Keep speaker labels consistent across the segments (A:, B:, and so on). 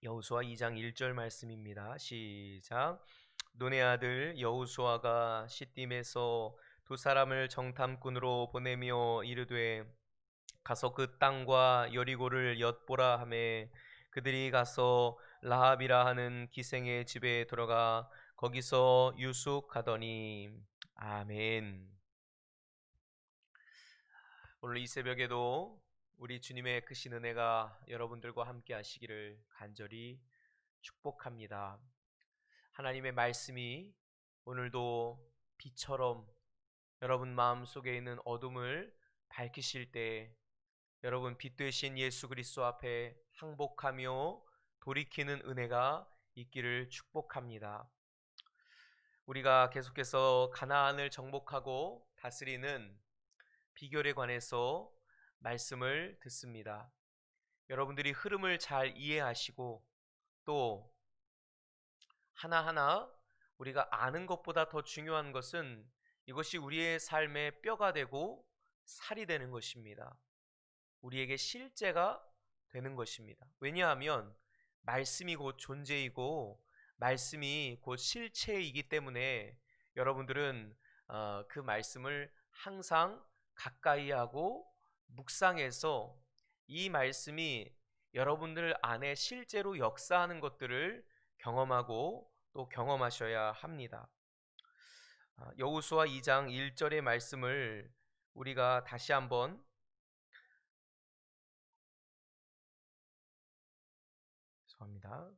A: 여호수아 2장 1절 말씀입니다. 시작. 눈의 아들 여호수아가 시딤에서 두 사람을 정탐꾼으로 보내며 이르되 가서 그 땅과 여리고를 엿보라 하매 그들이 가서 라합이라 하는 기생의 집에 들어가 거기서 유숙하더니. 아멘. 오늘 이 새벽에도 우리 주님의 크신 은혜가 여러분들과 함께 하시기를 간절히 축복합니다. 하나님의 말씀이 오늘도 빛처럼 여러분 마음속에 있는 어둠을 밝히실 때 여러분 빛 되신 예수 그리스도 앞에 항복하며 돌이키는 은혜가 있기를 축복합니다. 우리가 계속해서 가나안을 정복하고 다스리는 비결에 관해서 말씀을 듣습니다. 여러분들이 흐름을 잘 이해하시고 또 하나하나 우리가 아는 것보다 더 중요한 것은 이것이 우리의 삶의 뼈가 되고 살이 되는 것입니다. 우리에게 실제가 되는 것입니다. 왜냐하면 말씀이 곧 존재이고 말씀이 곧 실체이기 때문에 여러분들은 그 말씀을 항상 가까이 하고 묵상해서 이 말씀이 여러분들 안에 실제로 역사하는 것들을 경험하고 또 경험하셔야 합니다. 여호수아 2장 1절의 말씀을 우리가 다시 한번 죄송합니다.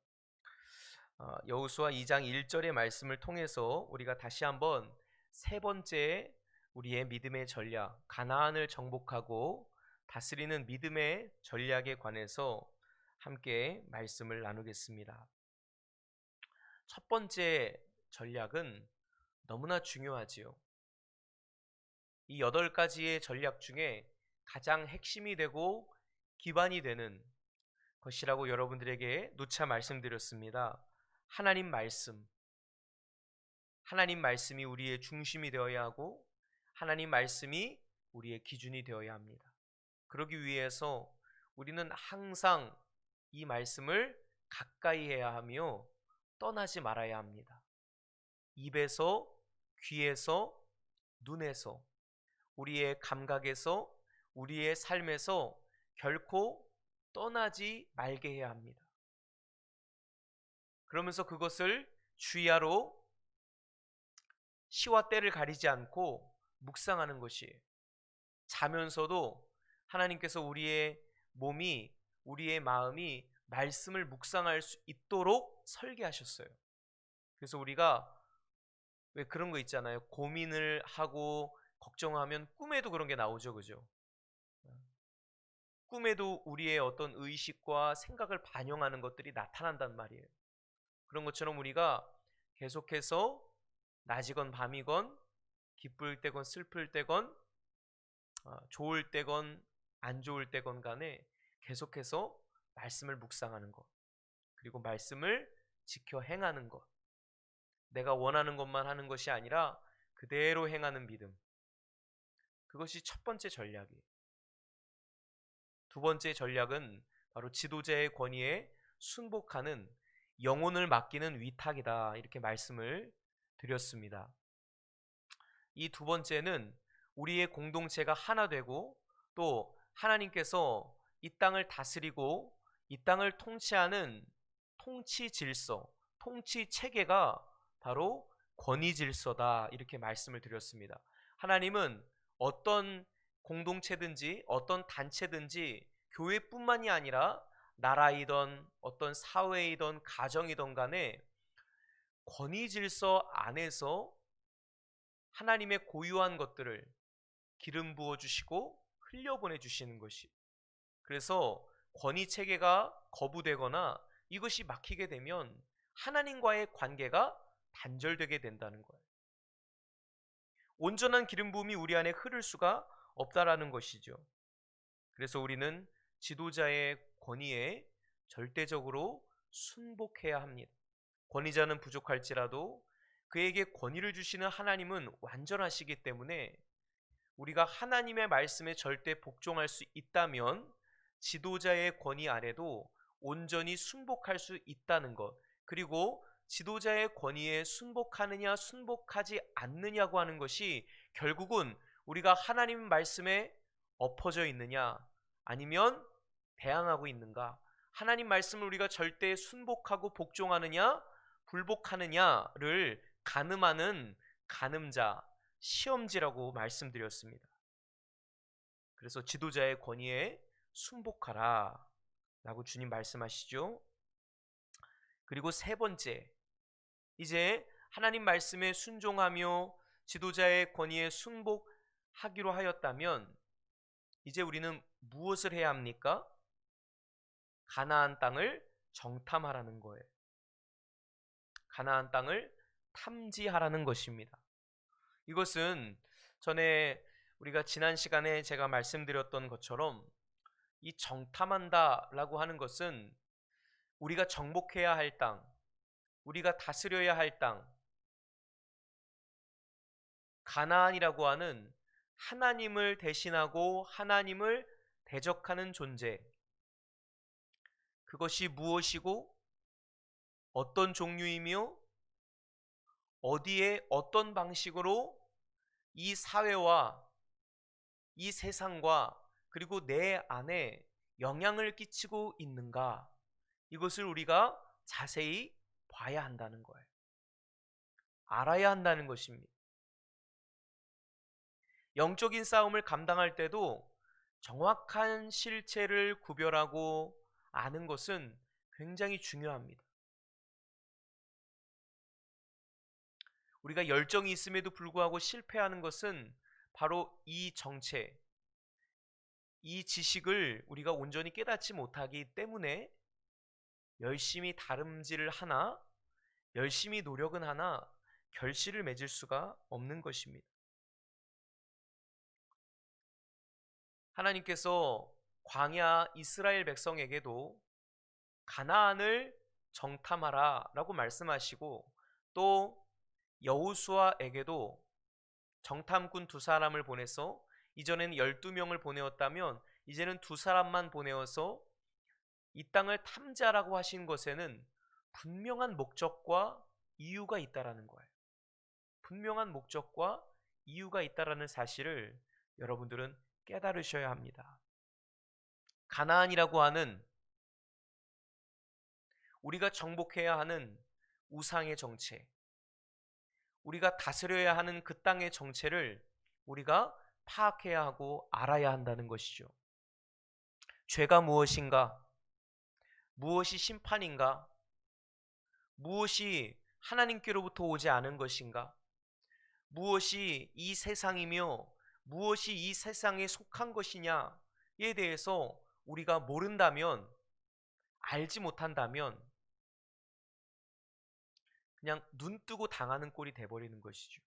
A: 여호수아 2장 1절의 말씀을 통해서 우리가 다시 한번 세 번째 우리의 믿음의 전략, 가나안을 정복하고 다스리는 믿음의 전략에 관해서 함께 말씀을 나누겠습니다. 첫 번째 전략은 너무나 중요하지요. 이 8가지의 전략 중에 가장 핵심이 되고 기반이 되는 것이라고 여러분들에게 누차 말씀드렸습니다. 하나님 말씀. 하나님 말씀이 우리의 중심이 되어야 하고 하나님 말씀이 우리의 기준이 되어야 합니다. 그러기 위해서 우리는 항상 이 말씀을 가까이 해야 하며 떠나지 말아야 합니다. 입에서, 귀에서, 눈에서, 우리의 감각에서, 우리의 삶에서 결코 떠나지 말게 해야 합니다. 그러면서 그것을 주야로 시와 때를 가리지 않고 묵상하는 것이에요. 자면서도 하나님께서 우리의 몸이, 우리의 마음이 말씀을 묵상할 수 있도록 설계하셨어요. 그래서 우리가 왜 그런 거 있잖아요. 고민을 하고 걱정하면 꿈에도 그런 게 나오죠. 그죠? 꿈에도 우리의 어떤 의식과 생각을 반영하는 것들이 나타난단 말이에요. 그런 것처럼 우리가 계속해서 낮이건 밤이건 기쁠 때건 슬플 때건 좋을 때건 안 좋을 때건 간에 계속해서 말씀을 묵상하는 것, 그리고 말씀을 지켜 행하는 것, 내가 원하는 것만 하는 것이 아니라 그대로 행하는 믿음, 그것이 첫 번째 전략이에요. 두 번째 전략은 바로 지도자의 권위에 순복하는 영혼을 맡기는 위탁이다, 이렇게 말씀을 드렸습니다. 이 두 번째는 우리의 공동체가 하나 되고 또 하나님께서 이 땅을 다스리고 이 땅을 통치하는 통치 질서, 통치 체계가 바로 권위 질서다, 이렇게 말씀을 드렸습니다. 하나님은 어떤 공동체든지 어떤 단체든지 교회뿐만이 아니라 나라이던 어떤 사회이던 가정이던 간에 권위 질서 안에서 하나님의 고유한 것들을 기름 부어 주시고 흘려보내 주시는 것이, 그래서 권위 체계가 거부되거나 이것이 막히게 되면 하나님과의 관계가 단절되게 된다는 거예요. 온전한 기름 부음이 우리 안에 흐를 수가 없다라는 것이죠. 그래서 우리는 지도자의 권위에 절대적으로 순복해야 합니다. 권위자는 부족할지라도 그에게 권위를 주시는 하나님은 완전하시기 때문에 우리가 하나님의 말씀에 절대 복종할 수 있다면 지도자의 권위 아래도 온전히 순복할 수 있다는 것, 그리고 지도자의 권위에 순복하느냐 순복하지 않느냐고 하는 것이 결국은 우리가 하나님 말씀에 엎어져 있느냐 아니면 대항하고 있는가, 하나님 말씀을 우리가 절대 순복하고 복종하느냐 불복하느냐를 가늠하는 가늠자, 시험지라고 말씀드렸습니다. 그래서 지도자의 권위에 순복하라 라고 주님 말씀하시죠. 그리고 세 번째, 이제 하나님 말씀에 순종하며 지도자의 권위에 순복하기로 하였다면 이제 우리는 무엇을 해야 합니까? 가나안 땅을 정탐하라는 거예요. 가나안 땅을 탐지하라는 것입니다. 이것은 전에 우리가 지난 시간에 제가 말씀드렸던 것처럼 이 정탐한다라고 하는 것은 우리가 정복해야 할 땅, 우리가 다스려야 할 땅, 가나안이라고 하는 하나님을 대신하고 하나님을 대적하는 존재, 그것이 무엇이고 어떤 종류이며 어디에 어떤 방식으로 이 사회와 이 세상과 그리고 내 안에 영향을 끼치고 있는가, 이것을 우리가 자세히 봐야 한다는 거예요. 알아야 한다는 것입니다. 영적인 싸움을 감당할 때도 정확한 실체를 구별하고 아는 것은 굉장히 중요합니다. 우리가 열정이 있음에도 불구하고 실패하는 것은 바로 이 정체, 이 지식을 우리가 온전히 깨닫지 못하기 때문에 열심히 다름질을 하나, 열심히 노력은 하나 결실을 맺을 수가 없는 것입니다. 하나님께서 광야 이스라엘 백성에게도 가나안을 정탐하라 라고 말씀하시고, 또 여호수아에게도 정탐꾼 2사람을 보내서, 이전에는 12명을 보내었다면 이제는 2사람만 보내어서 이 땅을 탐지하라고 하신 것에는 분명한 목적과 이유가 있다라는 거예요. 분명한 목적과 이유가 있다라는 사실을 여러분들은 깨달으셔야 합니다. 가나안이라고 하는 우리가 정복해야 하는 우상의 정체, 우리가 다스려야 하는 그 땅의 정체를 우리가 파악해야 하고 알아야 한다는 것이죠. 죄가 무엇인가? 무엇이 심판인가? 무엇이 하나님께로부터 오지 않은 것인가? 무엇이 이 세상이며 무엇이 이 세상에 속한 것이냐에 대해서 우리가 모른다면, 알지 못한다면 그냥 눈 뜨고 당하는 꼴이 돼버리는 것이죠.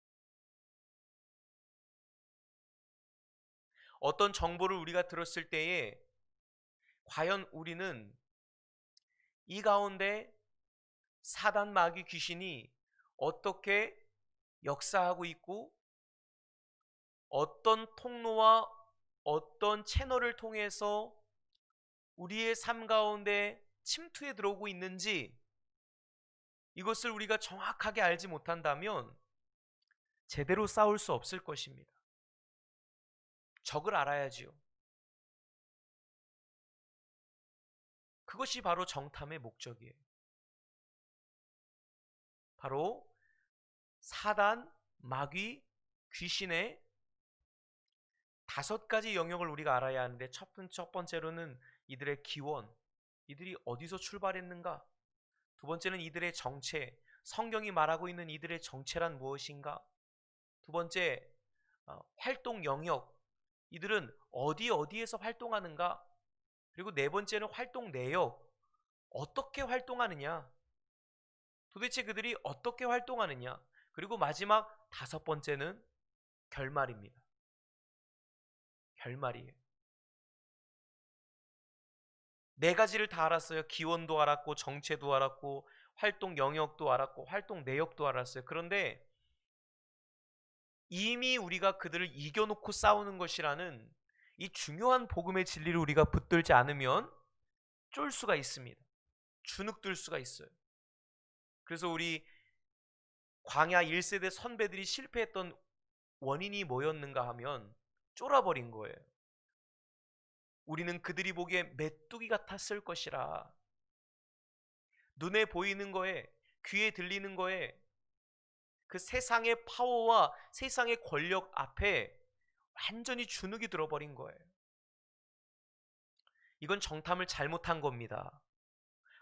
A: 어떤 정보를 우리가 들었을 때에 과연 우리는 이 가운데 사단 마귀 귀신이 어떻게 역사하고 있고 어떤 통로와 어떤 채널을 통해서 우리의 삶 가운데 침투해 들어오고 있는지, 이것을 우리가 정확하게 알지 못한다면 제대로 싸울 수 없을 것입니다. 적을 알아야지요. 그것이 바로 정탐의 목적이에요. 바로 사단, 마귀, 귀신의 5가지 영역을 우리가 알아야 하는데, 첫 번째로는 이들의 기원, 이들이 어디서 출발했는가? 두 번째는 이들의 정체, 성경이 말하고 있는 이들의 정체란 무엇인가? 두 번째, 활동 영역, 이들은 어디에서 활동하는가? 그리고 네 번째는 활동 내역, 어떻게 활동하느냐? 도대체 그들이 어떻게 활동하느냐? 그리고 마지막 5번째는 결말입니다. 결말이에요. 4가지를 다 알았어요. 기원도 알았고 정체도 알았고 활동 영역도 알았고 활동 내역도 알았어요. 그런데 이미 우리가 그들을 이겨놓고 싸우는 것이라는 이 중요한 복음의 진리를 우리가 붙들지 않으면 쫄 수가 있습니다. 주눅들 수가 있어요. 그래서 우리 광야 1세대 선배들이 실패했던 원인이 뭐였는가 하면 쫄아버린 거예요. 우리는 그들이 보기에 메뚜기 같았을 것이라. 눈에 보이는 거에, 귀에 들리는 거에, 그 세상의 파워와 세상의 권력 앞에 완전히 주눅이 들어버린 거예요. 이건 정탐을 잘못한 겁니다.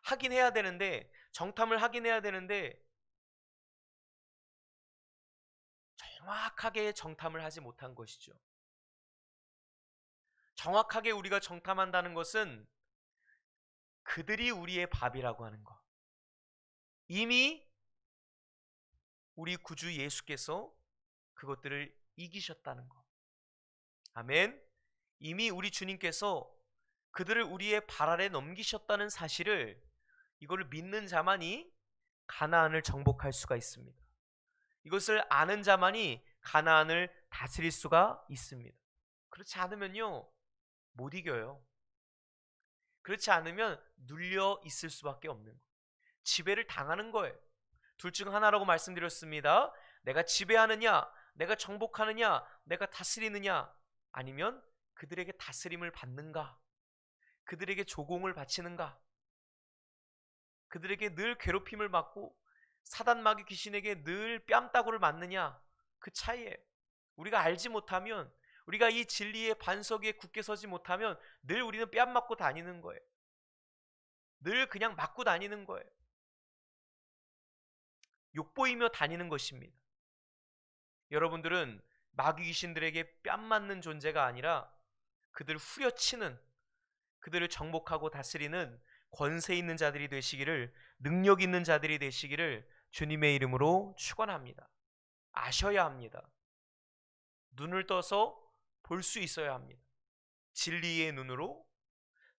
A: 하긴 해야 되는데, 정탐을 하긴 해야 되는데 정확하게 정탐을 하지 못한 것이죠. 정확하게 우리가 정탐한다는 것은 그들이 우리의 밥이라고 하는 것. 이미 우리 구주 예수께서 그것들을 이기셨다는 것. 아멘. 이미 우리 주님께서 그들을 우리의 발 아래 넘기셨다는 사실을, 이거를 믿는 자만이 가나안을 정복할 수가 있습니다. 이것을 아는 자만이 가나안을 다스릴 수가 있습니다. 그렇지 않으면요, 못 이겨요. 그렇지 않으면 눌려 있을 수밖에 없는 거예요. 지배를 당하는 거예요. 둘 중 하나라고 말씀드렸습니다. 내가 지배하느냐, 내가 정복하느냐, 내가 다스리느냐, 아니면 그들에게 다스림을 받는가, 그들에게 조공을 바치는가, 그들에게 늘 괴롭힘을 받고 사단 마귀 귀신에게 늘 뺨따구를 맞느냐, 그 차이예요. 우리가 알지 못하면, 우리가 이 진리의 반석 위에 굳게 서지 못하면 늘 우리는 뺨 맞고 다니는 거예요. 늘 그냥 맞고 다니는 거예요. 욕보이며 다니는 것입니다. 여러분들은 마귀 귀신들에게 뺨 맞는 존재가 아니라 그들 후려치는, 그들을 정복하고 다스리는 권세 있는 자들이 되시기를, 능력 있는 자들이 되시기를 주님의 이름으로 축원합니다. 아셔야 합니다. 눈을 떠서 볼 수 있어야 합니다. 진리의 눈으로,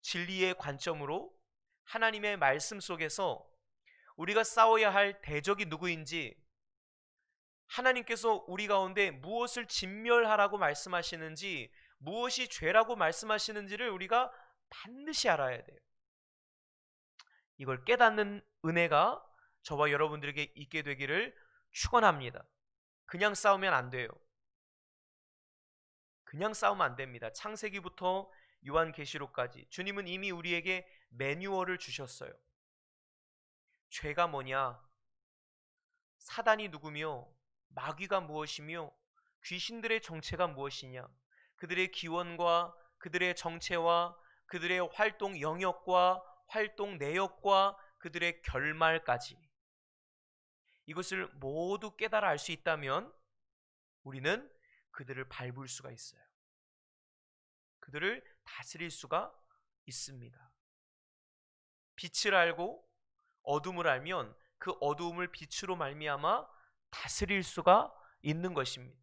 A: 진리의 관점으로 하나님의 말씀 속에서 우리가 싸워야 할 대적이 누구인지, 하나님께서 우리 가운데 무엇을 진멸하라고 말씀하시는지, 무엇이 죄라고 말씀하시는지를 우리가 반드시 알아야 돼요. 이걸 깨닫는 은혜가 저와 여러분들에게 있게 되기를 축원합니다. 그냥 싸우면 안 돼요. 그냥 싸우면 안 됩니다. 창세기부터 요한계시록까지 주님은 이미 우리에게 매뉴얼을 주셨어요. 죄가 뭐냐, 사단이 누구며, 마귀가 무엇이며, 귀신들의 정체가 무엇이냐, 그들의 기원과 그들의 정체와 그들의 활동 영역과 활동 내역과 그들의 결말까지, 이것을 모두 깨달아 알 수 있다면 우리는 그들을 밟을 수가 있어요. 그들을 다스릴 수가 있습니다. 빛을 알고 어둠을 알면 그 어두움을 빛으로 말미암아 다스릴 수가 있는 것입니다.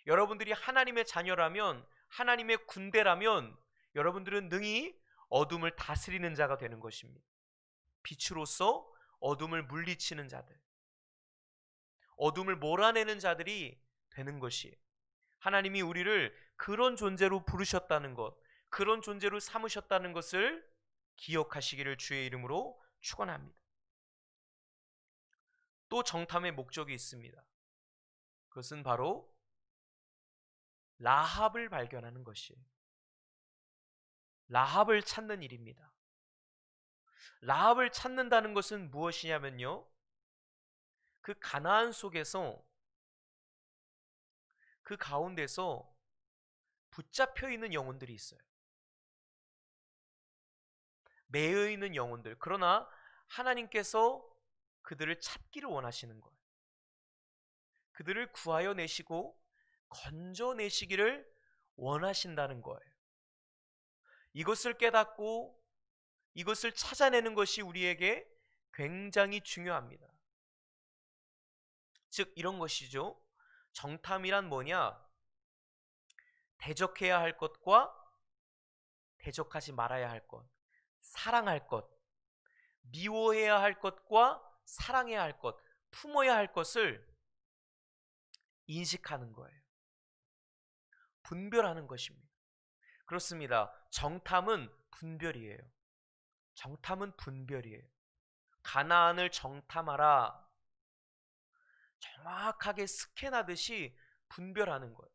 A: 여러분들이 하나님의 자녀라면, 하나님의 군대라면 여러분들은 능히 어둠을 다스리는 자가 되는 것입니다. 빛으로서 어둠을 물리치는 자들, 어둠을 몰아내는 자들이 되는 것이, 하나님이 우리를 그런 존재로 부르셨다는 것, 그런 존재로 삼으셨다는 것을 기억하시기를 주의 이름으로 축원합니다. 또 정탐의 목적이 있습니다. 그것은 바로 라합을 발견하는 것이에요. 라합을 찾는 일입니다. 라합을 찾는다는 것은 무엇이냐면요, 그 가나안 속에서, 그 가운데서 붙잡혀 있는 영혼들이 있어요. 매여 있는 영혼들. 그러나 하나님께서 그들을 찾기를 원하시는 거예요. 그들을 구하여 내시고 건져내시기를 원하신다는 거예요. 이것을 깨닫고 이것을 찾아내는 것이 우리에게 굉장히 중요합니다. 즉 이런 것이죠. 정탐이란 뭐냐? 대적해야 할 것과 대적하지 말아야 할 것, 사랑할 것, 미워해야 할 것과 사랑해야 할 것, 품어야 할 것을 인식하는 거예요. 분별하는 것입니다. 그렇습니다. 정탐은 분별이에요. 정탐은 분별이에요. 가나안을 정탐하라. 정확하게 스캔하듯이 분별하는 거예요.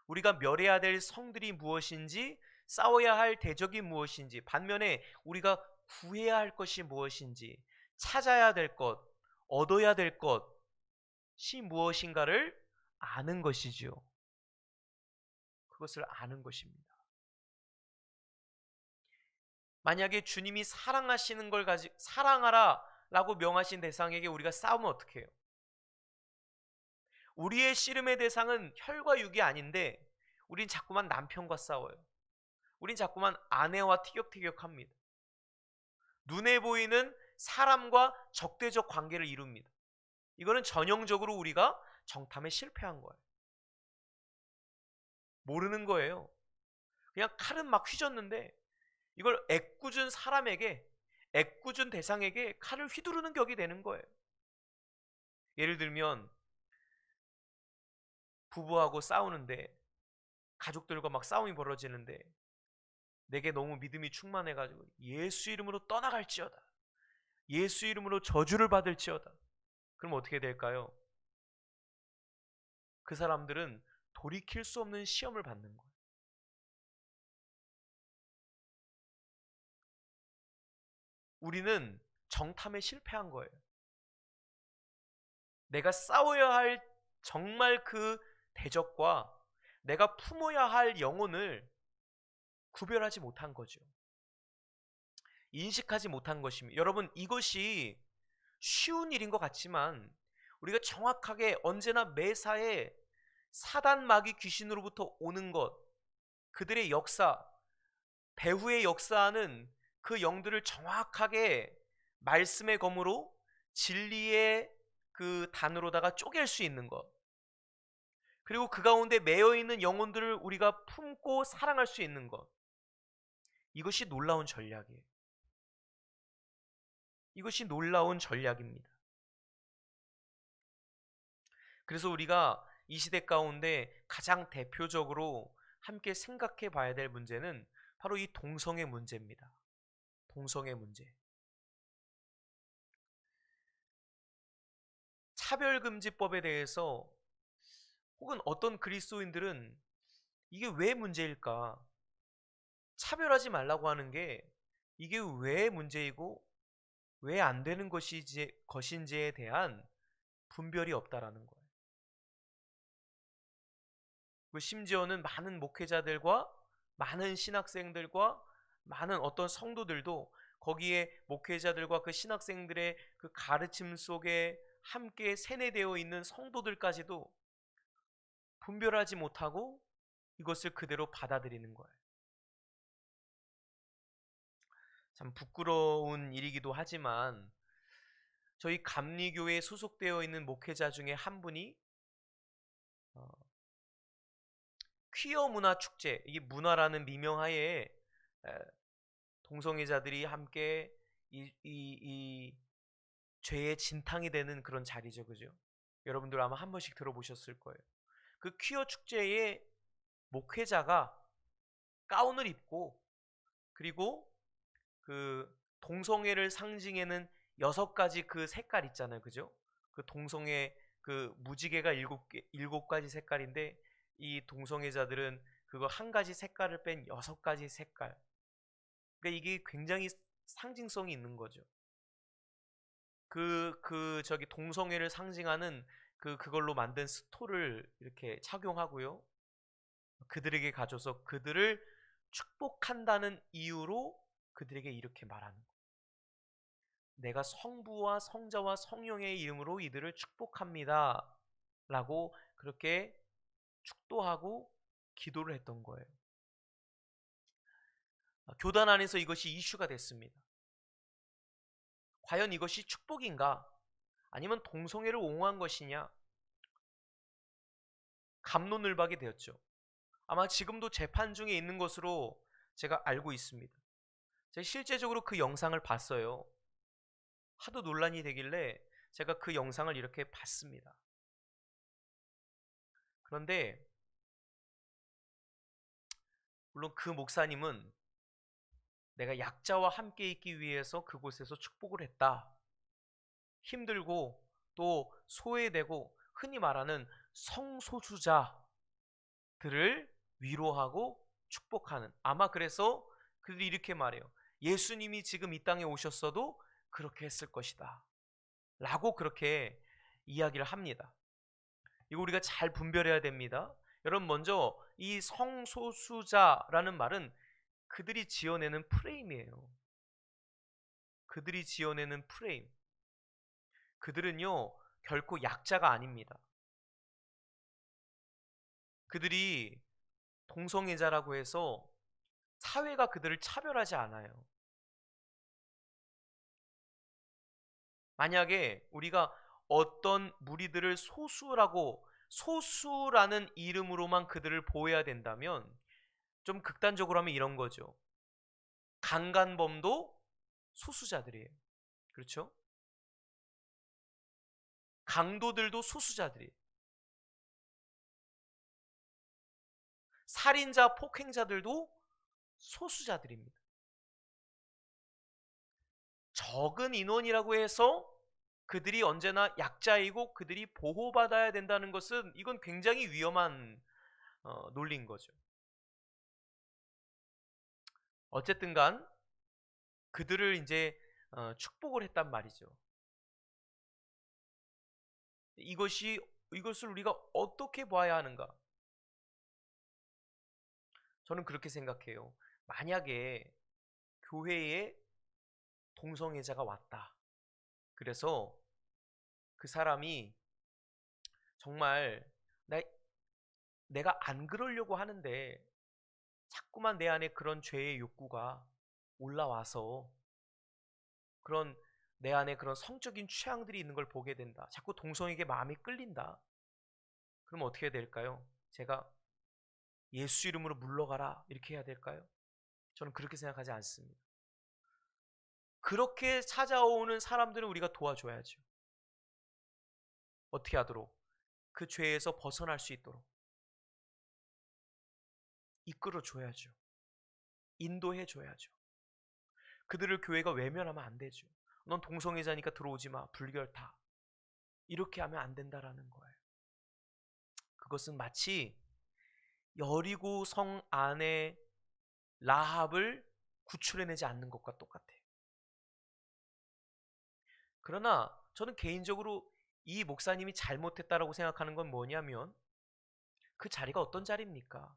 A: 우리가 멸해야 될 성들이 무엇인지, 싸워야 할 대적이 무엇인지, 반면에 우리가 구해야 할 것이 무엇인지, 찾아야 될 것, 얻어야 될 것이 무엇인가를 아는 것이지요. 그것을 아는 것입니다. 만약에 주님이 사랑하시는 걸 사랑하라 라고 명하신 대상에게 우리가 싸우면 어떻게 해요? 우리의 씨름의 대상은 혈과 육이 아닌데 우린 자꾸만 남편과 싸워요. 우린 자꾸만 아내와 티격태격합니다. 눈에 보이는 사람과 적대적 관계를 이룹니다. 이거는 전형적으로 우리가 정탐에 실패한 거예요. 모르는 거예요. 그냥 칼은 막 휘젓는데 이걸 애꿎은 사람에게, 애꿎은 대상에게 칼을 휘두르는 격이 되는 거예요. 예를 들면 부부하고 싸우는데, 가족들과 막 싸움이 벌어지는데 내게 너무 믿음이 충만해가지고 예수 이름으로 떠나갈지어다, 예수 이름으로 저주를 받을지어다. 그럼 어떻게 될까요? 그 사람들은 돌이킬 수 없는 시험을 받는 거예요. 우리는 정탐에 실패한 거예요. 내가 싸워야 할 정말 그 대적과 내가 품어야 할 영혼을 구별하지 못한 거죠. 인식하지 못한 것입니다. 여러분, 이것이 쉬운 일인 것 같지만 우리가 정확하게 언제나 매사에 사단 마귀 귀신으로부터 오는 것, 그들의 역사, 배후의 역사하는 그 영들을 정확하게 말씀의 검으로, 진리의 그 단으로다가 쪼갤 수 있는 것, 그리고 그 가운데 매여있는 영혼들을 우리가 품고 사랑할 수 있는 것, 이것이 놀라운 전략이에요. 이것이 놀라운 전략입니다. 그래서 우리가 이 시대 가운데 가장 대표적으로 함께 생각해 봐야 될 문제는 바로 이 동성애 문제입니다. 동성애 문제. 차별금지법에 대해서 혹은 어떤 그리스도인들은 이게 왜 문제일까? 차별하지 말라고 하는 게 이게 왜 문제이고 왜 안 되는 것인지에 대한 분별이 없다라는 거예요. 심지어는 많은 목회자들과 많은 신학생들과 많은 어떤 성도들도 거기에 목회자들과 그 신학생들의 그 가르침 속에 함께 세뇌되어 있는 성도들까지도 분별하지 못하고 이것을 그대로 받아들이는 거예요. 참 부끄러운 일이기도 하지만 저희 감리교회에 소속되어 있는 목회자 중에 한 분이 퀴어 문화 축제, 이게 문화라는 미명하에 동성애자들이 함께 이 죄의 진탕이 되는 그런 자리죠, 그죠? 여러분들 아마 한 번씩 들어보셨을 거예요. 그 퀴어 축제에 목회자가 가운을 입고, 그리고 그 동성애를 상징하는 6가지 그 색깔 있잖아요, 그죠? 그 동성애 그 무지개가 7가지 색깔인데 이 동성애자들은 그거 한 가지 색깔을 뺀 6가지 색깔. 그러니까 이게 굉장히 상징성이 있는 거죠. 저기 동성애를 상징하는 그걸로 만든 스토를 이렇게 착용하고요. 그들에게 가져서 그들을 축복한다는 이유로 그들에게 이렇게 말하는 거예요. 내가 성부와 성자와 성령의 이름으로 이들을 축복합니다. 라고 그렇게 축도하고 기도를 했던 거예요. 교단 안에서 이것이 이슈가 됐습니다. 과연 이것이 축복인가? 아니면 동성애를 옹호한 것이냐? 갑론을박이 되었죠. 아마 지금도 재판 중에 있는 것으로 제가 알고 있습니다. 제가 실제적으로 그 영상을 봤어요. 하도 논란이 되길래 제가 그 영상을 이렇게 봤습니다. 그런데 물론 그 목사님은 내가 약자와 함께 있기 위해서 그곳에서 축복을 했다. 힘들고 또 소외되고 흔히 말하는 성소수자들을 위로하고 축복하는, 아마 그래서 그들이 이렇게 말해요. 예수님이 지금 이 땅에 오셨어도 그렇게 했을 것이다 라고 그렇게 이야기를 합니다. 이거 우리가 잘 분별해야 됩니다. 여러분, 먼저 이 성소수자라는 말은 그들이 지어내는 프레임이에요. 그들이 지어내는 프레임. 그들은요 결코 약자가 아닙니다. 그들이 동성애자라고 해서 사회가 그들을 차별하지 않아요. 만약에 우리가 어떤 무리들을 소수라는 이름으로만 그들을 보호해야 된다면 좀 극단적으로 하면 이런 거죠. 강간범도 소수자들이에요. 그렇죠? 강도들도 소수자들이에요. 살인자, 폭행자들도 소수자들입니다. 적은 인원이라고 해서 그들이 언제나 약자이고 그들이 보호받아야 된다는 것은 이건 굉장히 위험한 논리인 거죠. 어쨌든 간 그들을 이제 축복을 했단 말이죠. 이것을 우리가 어떻게 봐야 하는가? 저는 그렇게 생각해요. 만약에 교회에 동성애자가 왔다. 그래서 그 사람이 정말 내가 안 그러려고 하는데 자꾸만 내 안에 그런 죄의 욕구가 올라와서 그런 내 안에 그런 성적인 취향들이 있는 걸 보게 된다. 자꾸 동성에게 마음이 끌린다. 그럼 어떻게 해야 될까요? 제가 예수 이름으로 물러가라 이렇게 해야 될까요? 저는 그렇게 생각하지 않습니다. 그렇게 찾아오는 사람들은 우리가 도와줘야죠. 어떻게 하도록? 그 죄에서 벗어날 수 있도록 이끌어줘야죠. 인도해줘야죠. 그들을 교회가 외면하면 안 되죠. 넌 동성애자니까 들어오지 마. 불결타. 이렇게 하면 안 된다라는 거예요. 그것은 마치 여리고 성 안에 라합을 구출해내지 않는 것과 똑같아요. 그러나 저는 개인적으로 이 목사님이 잘못했다라고 생각하는 건 뭐냐면 그 자리가 어떤 자리입니까?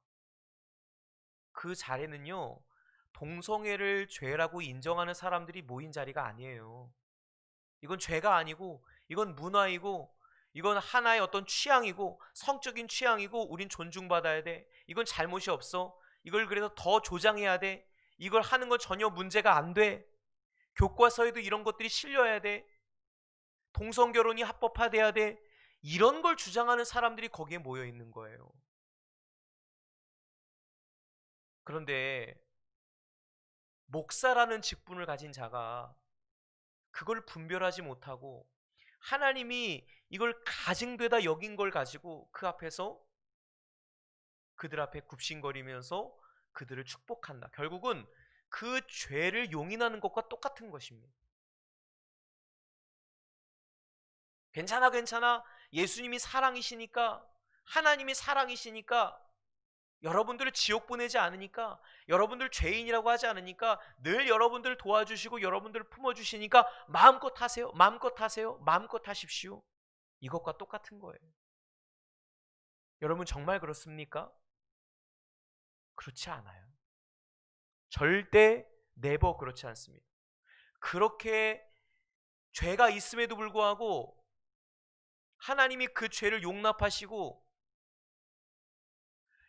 A: 그 자리는요, 동성애를 죄라고 인정하는 사람들이 모인 자리가 아니에요. 이건 죄가 아니고 이건 문화이고 이건 하나의 어떤 취향이고 성적인 취향이고 우린 존중받아야 돼. 이건 잘못이 없어. 이걸 그래서 더 조장해야 돼. 이걸 하는 건 전혀 문제가 안 돼. 교과서에도 이런 것들이 실려야 돼. 동성결혼이 합법화돼야 돼. 이런 걸 주장하는 사람들이 거기에 모여 있는 거예요. 그런데 목사라는 직분을 가진 자가 그걸 분별하지 못하고 하나님이 이걸 가증되다 여긴 걸 가지고 그 앞에서 그들 앞에 굽신거리면서 그들을 축복한다. 결국은 그 죄를 용인하는 것과 똑같은 것입니다. 괜찮아, 괜찮아. 예수님이 사랑이시니까, 하나님이 사랑이시니까, 여러분들을 지옥 보내지 않으니까, 여러분들 죄인이라고 하지 않으니까, 늘 여러분들 도와주시고 여러분들 품어주시니까 마음껏 하세요. 마음껏 하세요. 마음껏 하십시오. 이것과 똑같은 거예요. 여러분 정말 그렇습니까? 그렇지 않아요. 절대 네버 그렇지 않습니다. 그렇게 죄가 있음에도 불구하고 하나님이 그 죄를 용납하시고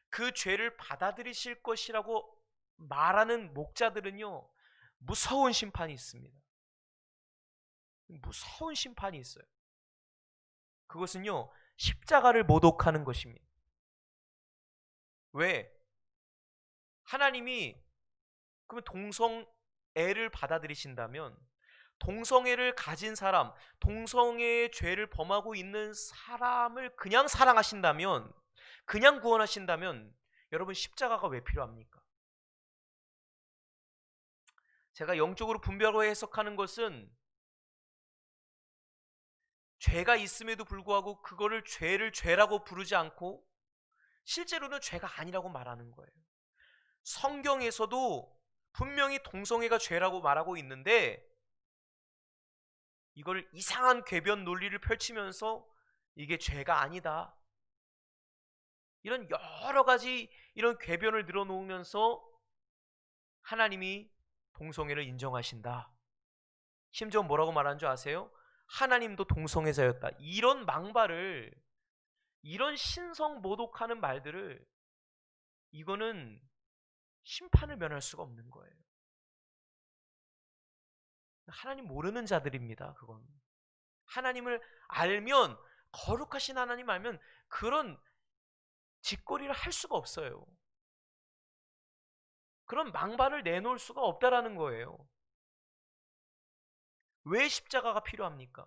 A: 그 죄를 받아들이실 것이라고 말하는 목자들은요, 무서운 심판이 있습니다. 무서운 심판이 있어요. 그것은요, 십자가를 모독하는 것입니다. 왜? 하나님이 그러면 동성애를 받아들이신다면 동성애를 가진 사람, 동성애의 죄를 범하고 있는 사람을 그냥 사랑하신다면, 그냥 구원하신다면 여러분 십자가가 왜 필요합니까? 제가 영적으로 분별하고 해석하는 것은 죄가 있음에도 불구하고 그거를 죄를 죄라고 부르지 않고 실제로는 죄가 아니라고 말하는 거예요. 성경에서도 분명히 동성애가 죄라고 말하고 있는데 이걸 이상한 궤변 논리를 펼치면서 이게 죄가 아니다, 이런 여러 가지 이런 궤변을 늘어놓으면서 하나님이 동성애를 인정하신다. 심지어 뭐라고 말하는 줄 아세요? 하나님도 동성애자였다. 이런 망발을, 이런 신성 모독하는 말들을, 이거는 심판을 면할 수가 없는 거예요. 하나님 모르는 자들입니다. 그건 하나님을 알면, 거룩하신 하나님 알면 그런 짓거리를 할 수가 없어요. 그런 망발을 내놓을 수가 없다라는 거예요. 왜 십자가가 필요합니까?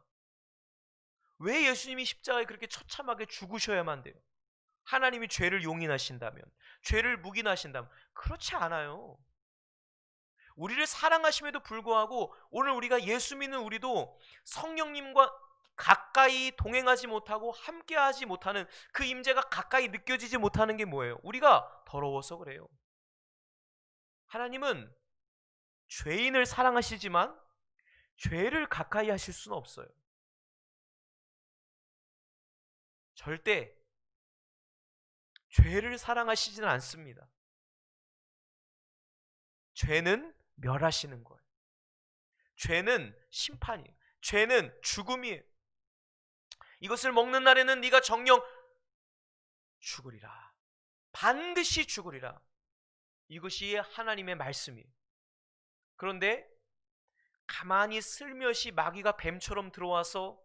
A: 왜 예수님이 십자가에 그렇게 처참하게 죽으셔야만 돼요? 하나님이 죄를 용인하신다면, 죄를 묵인하신다면? 그렇지 않아요. 우리를 사랑하심에도 불구하고 오늘 우리가 예수 믿는 우리도 성령님과 가까이 동행하지 못하고 함께하지 못하는, 그 임재가 가까이 느껴지지 못하는 게 뭐예요? 우리가 더러워서 그래요. 하나님은 죄인을 사랑하시지만 죄를 가까이 하실 수는 없어요. 절대 죄를 사랑하시지는 않습니다. 죄는 멸하시는 거예요. 죄는 심판이에요. 죄는 죽음이에요. 이것을 먹는 날에는 네가 정녕 죽으리라. 반드시 죽으리라. 이것이 하나님의 말씀이에요. 그런데 가만히 슬며시 마귀가 뱀처럼 들어와서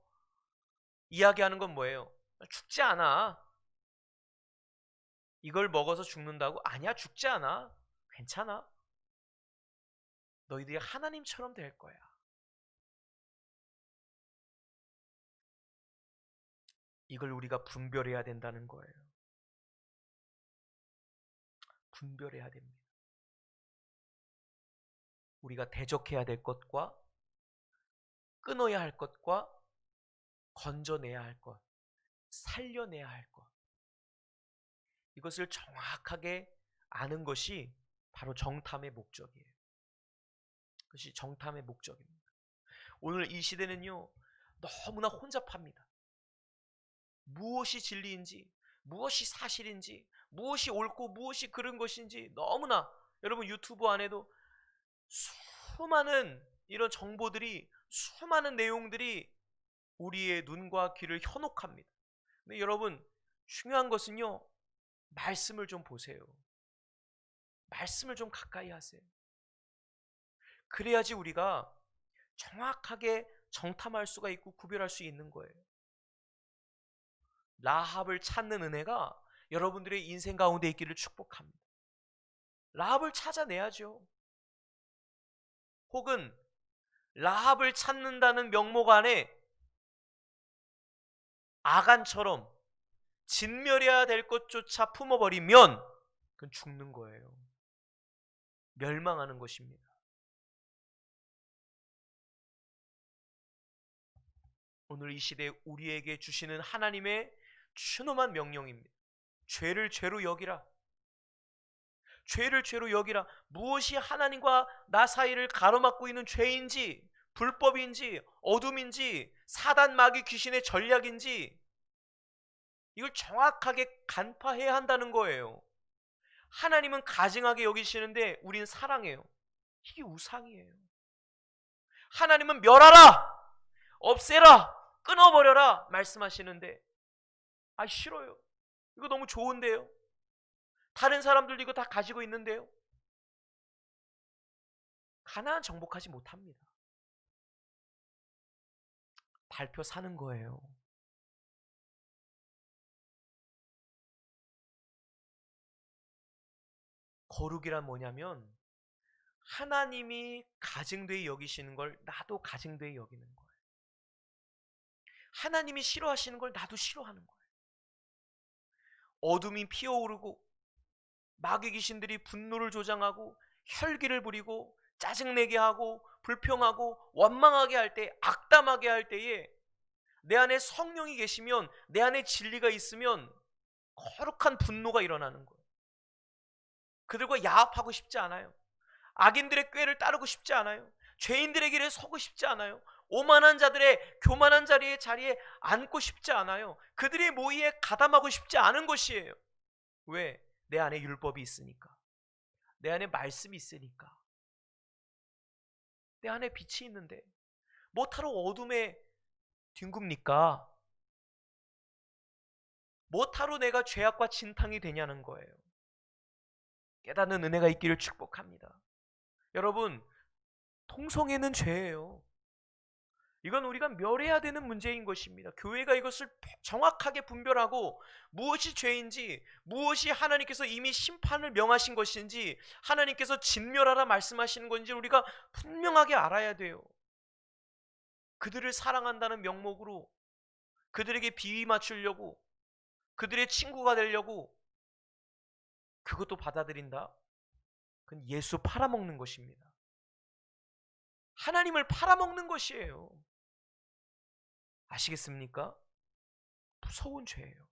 A: 이야기하는 건 뭐예요? 죽지 않아. 이걸 먹어서 죽는다고? 아니야, 죽지 않아. 괜찮아. 너희들이 하나님처럼 될 거야. 이걸 우리가 분별해야 된다는 거예요. 분별해야 됩니다. 우리가 대적해야 될 것과 끊어야 할 것과 건져내야 할 것, 살려내야 할 것, 이것을 정확하게 아는 것이 바로 정탐의 목적이에요. 그것이 정탐의 목적입니다. 오늘 이 시대는요, 너무나 혼잡합니다. 무엇이 진리인지, 무엇이 사실인지, 무엇이 옳고 무엇이 그른 것인지 너무나, 여러분 유튜브 안에도 수많은 이런 정보들이, 수많은 내용들이 우리의 눈과 귀를 현혹합니다. 근데 여러분, 중요한 것은요, 말씀을 좀 보세요. 말씀을 좀 가까이 하세요. 그래야지 우리가 정확하게 정탐할 수가 있고 구별할 수 있는 거예요. 라합을 찾는 은혜가 여러분들의 인생 가운데 있기를 축복합니다. 라합을 찾아내야죠. 혹은 라합을 찾는다는 명목 안에 아간처럼 진멸해야 될 것조차 품어버리면 그건 죽는 거예요. 멸망하는 것입니다. 오늘 이 시대에 우리에게 주시는 하나님의 추노한 명령입니다. 죄를 죄로 여기라. 죄를 죄로 여기라. 무엇이 하나님과 나 사이를 가로막고 있는 죄인지, 불법인지, 어둠인지, 사단 마귀 귀신의 전략인지, 이걸 정확하게 간파해야 한다는 거예요. 하나님은 가증하게 여기시는데 우린 사랑해요. 이게 우상이에요. 하나님은 멸하라, 없애라, 끊어버려라 말씀하시는데 싫어요. 이거 너무 좋은데요. 다른 사람들도 이거 다 가지고 있는데요. 가나안 정복하지 못합니다. 발표 사는 거예요. 거룩이란 뭐냐면 하나님이 가증되이 여기시는 걸 나도 가증되이 여기는 거예요. 하나님이 싫어하시는 걸 나도 싫어하는 거예요. 어둠이 피어오르고 마귀 귀신들이 분노를 조장하고 혈기를 부리고 짜증내게 하고 불평하고 원망하게 할 때, 악담하게 할 때에 내 안에 성령이 계시면, 내 안에 진리가 있으면 거룩한 분노가 일어나는 거예요. 그들과 야합하고 싶지 않아요. 악인들의 꾀를 따르고 싶지 않아요. 죄인들의 길에 서고 싶지 않아요. 오만한 자들의 교만한 자리에 앉고 싶지 않아요. 그들의 모의에 가담하고 싶지 않은 것이에요. 왜? 내 안에 율법이 있으니까. 내 안에 말씀이 있으니까. 내 안에 빛이 있는데 뭐하러 어둠에 뒹굽니까? 뭐하러 내가 죄악과 진탕이 되냐는 거예요. 깨닫는 은혜가 있기를 축복합니다. 여러분, 통성애는 죄예요. 이건 우리가 멸해야 되는 문제인 것입니다. 교회가 이것을 정확하게 분별하고 무엇이 죄인지, 무엇이 하나님께서 이미 심판을 명하신 것인지, 하나님께서 진멸하라 말씀하시는 건지 우리가 분명하게 알아야 돼요. 그들을 사랑한다는 명목으로 그들에게 비위 맞추려고, 그들의 친구가 되려고 그것도 받아들인다? 그건 예수 팔아먹는 것입니다. 하나님을 팔아먹는 것이에요. 아시겠습니까? 무서운 죄예요.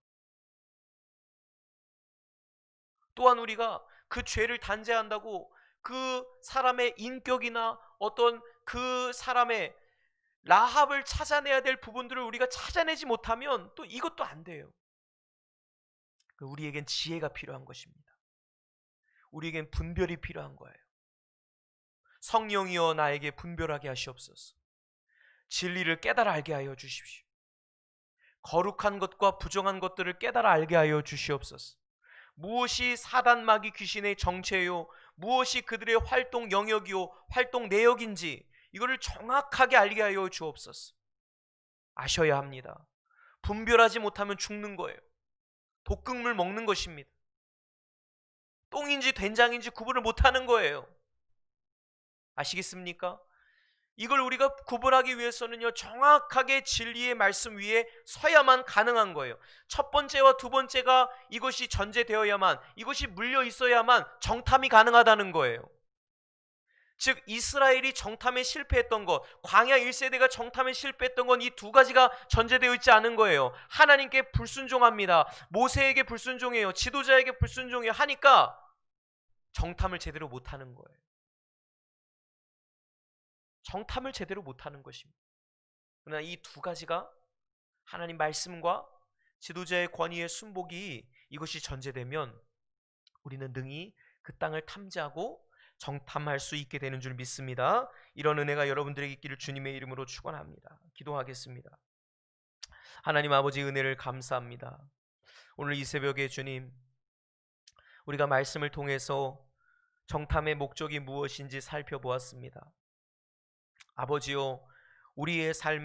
A: 또한 우리가 그 죄를 단죄한다고 그 사람의 인격이나 어떤 그 사람의 라합을 찾아내야 될 부분들을 우리가 찾아내지 못하면 또 이것도 안 돼요. 우리에겐 지혜가 필요한 것입니다. 우리에겐 분별이 필요한 거예요. 성령이여 나에게 분별하게 하시옵소서. 진리를 깨달아 알게 하여 주십시오. 거룩한 것과 부정한 것들을 깨달아 알게 하여 주시옵소서. 무엇이 사단 마귀 귀신의 정체요, 무엇이 그들의 활동 영역이요, 활동 내역인지 이거를 정확하게 알게 하여 주옵소서. 아셔야 합니다. 분별하지 못하면 죽는 거예요. 독극물 먹는 것입니다. 똥인지 된장인지 구분을 못하는 거예요. 아시겠습니까? 이걸 우리가 구분하기 위해서는요, 정확하게 진리의 말씀 위에 서야만 가능한 거예요. 첫 번째와 두 번째가 이것이 전제되어야만, 이것이 물려 있어야만 정탐이 가능하다는 거예요. 즉 이스라엘이 정탐에 실패했던 것, 광야 1세대가 정탐에 실패했던 건 이 두 가지가 전제되어 있지 않은 거예요. 하나님께 불순종합니다. 모세에게 불순종해요. 지도자에게 불순종해요. 하니까 정탐을 제대로 못하는 거예요. 정탐을 제대로 못하는 것입니다. 그러나 이 두 가지가 하나님 말씀과 지도자의 권위의 순복이 이것이 전제되면 우리는 능히 그 땅을 탐지하고 정탐할 수 있게 되는 줄 믿습니다. 이런 은혜가 여러분들에게 있기를 주님의 이름으로 축원합니다. 기도하겠습니다. 하나님 아버지 은혜를 감사합니다. 오늘 이 새벽에 주님, 우리가 말씀을 통해서 정탐의 목적이 무엇인지 살펴보았습니다. 아버지요, 우리의 삶에